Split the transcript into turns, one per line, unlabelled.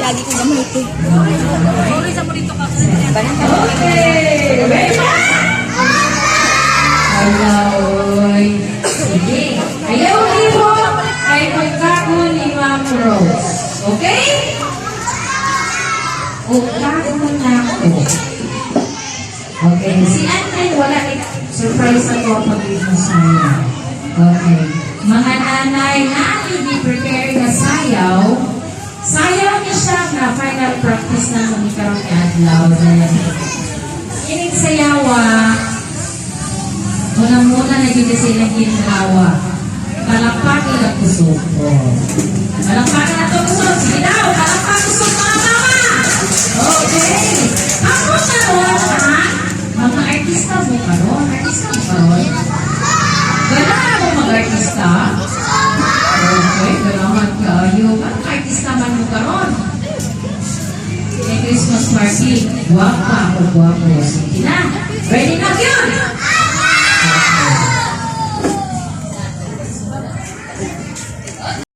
lagi ko naman ito.
Sorry sa morito ka.
Okay! Ready? Helloy. Sige. Ayaw ibo ay pagkako ni Ma'am Rose. Okay? Ukako na ako. Okay. Si Anne wala surprise ako pag ito sa'yo. Okay. Mga nanay na i-prepare na sayaw. Sayaw niya siya na final practice na magkaroon ni Adlaw. Ining sayawa, muna naging silang ginhawa. Palakpakin na puso ko. Palakpakin na ito puso. Sige daw, palakpakin puso mga mama. Okay. Ako karoon ha, mga artista mo karoon. Artista mo karoon. Ganahan mo mag-artista? Okay, ganahan kayo. Anong artista man mo karoon? May Christmas party. Guwapa ako, guwapo. Sige na. Ready